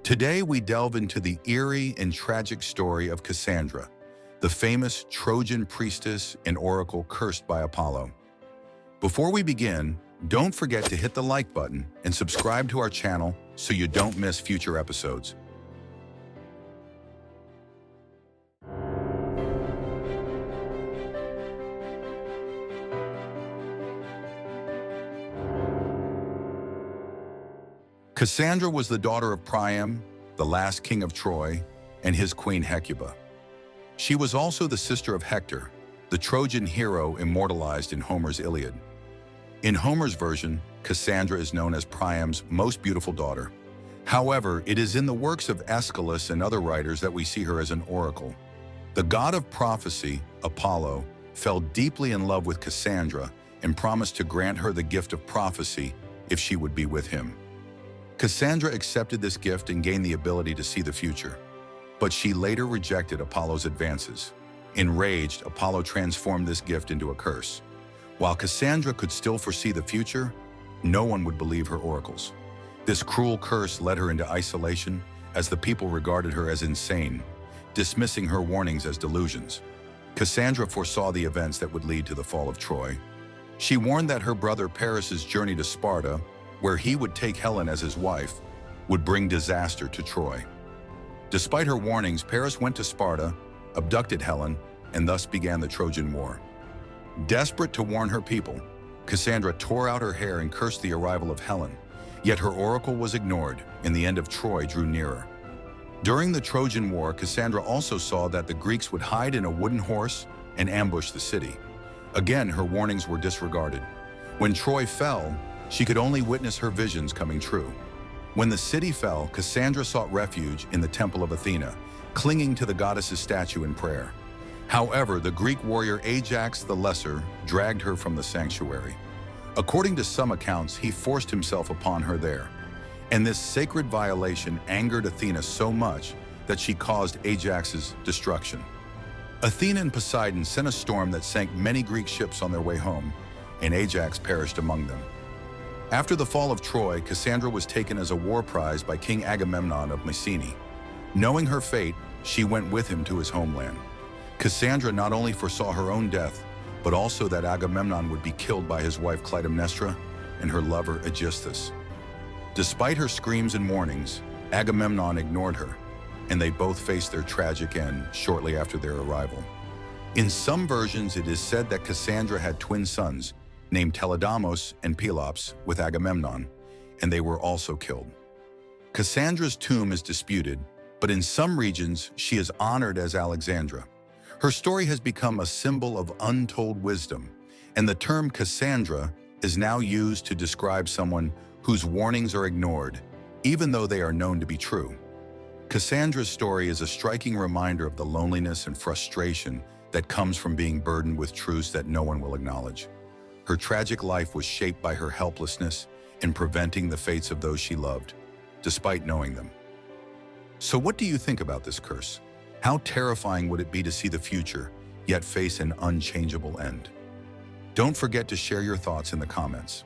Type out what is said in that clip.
Today we delve into the eerie and tragic story of Cassandra, the famous Trojan priestess and oracle cursed by Apollo. Before we begin, don't forget to hit the like button and subscribe to our channel so you don't miss future episodes. Cassandra was the daughter of Priam, the last king of Troy, and his queen Hecuba. She was also the sister of Hector, the Trojan hero immortalized in Homer's Iliad. In Homer's version, Cassandra is known as Priam's most beautiful daughter. However, it is in the works of Aeschylus and other writers that we see her as an oracle. The god of prophecy, Apollo, fell deeply in love with Cassandra and promised to grant her the gift of prophecy if she would be with him. Cassandra accepted this gift and gained the ability to see the future, but she later rejected Apollo's advances. Enraged, Apollo transformed this gift into a curse. While Cassandra could still foresee the future, no one would believe her oracles. This cruel curse led her into isolation, as the people regarded her as insane, dismissing her warnings as delusions. Cassandra foresaw the events that would lead to the fall of Troy. She warned that her brother Paris's journey to Sparta, where he would take Helen as his wife, would bring disaster to Troy. Despite her warnings, Paris went to Sparta, abducted Helen, and thus began the Trojan War. Desperate to warn her people, Cassandra tore out her hair and cursed the arrival of Helen, yet her oracle was ignored, and the end of Troy drew nearer. During the Trojan War, Cassandra also saw that the Greeks would hide in a wooden horse and ambush the city. Again, her warnings were disregarded. When Troy fell, she could only witness her visions coming true. When the city fell, Cassandra sought refuge in the temple of Athena, clinging to the goddess's statue in prayer. However, the Greek warrior Ajax the Lesser dragged her from the sanctuary. According to some accounts, he forced himself upon her there. And this sacred violation angered Athena so much that she caused Ajax's destruction. Athena and Poseidon sent a storm that sank many Greek ships on their way home, and Ajax perished among them. After the fall of Troy, Cassandra was taken as a war prize by King Agamemnon of Mycenae. Knowing her fate, she went with him to his homeland. Cassandra not only foresaw her own death, but also that Agamemnon would be killed by his wife Clytemnestra and her lover Aegisthus. Despite her screams and warnings, Agamemnon ignored her, and they both faced their tragic end shortly after their arrival. In some versions, it is said that Cassandra had twin sons, named Teledamos and Pelops, with Agamemnon, and they were also killed. Cassandra's tomb is disputed, but in some regions she is honored as Alexandra. Her story has become a symbol of untold wisdom, and the term Cassandra is now used to describe someone whose warnings are ignored, even though they are known to be true. Cassandra's story is a striking reminder of the loneliness and frustration that comes from being burdened with truths that no one will acknowledge. Her tragic life was shaped by her helplessness in preventing the fates of those she loved, despite knowing them. So what do you think about this curse? How terrifying would it be to see the future, yet face an unchangeable end? Don't forget to share your thoughts in the comments.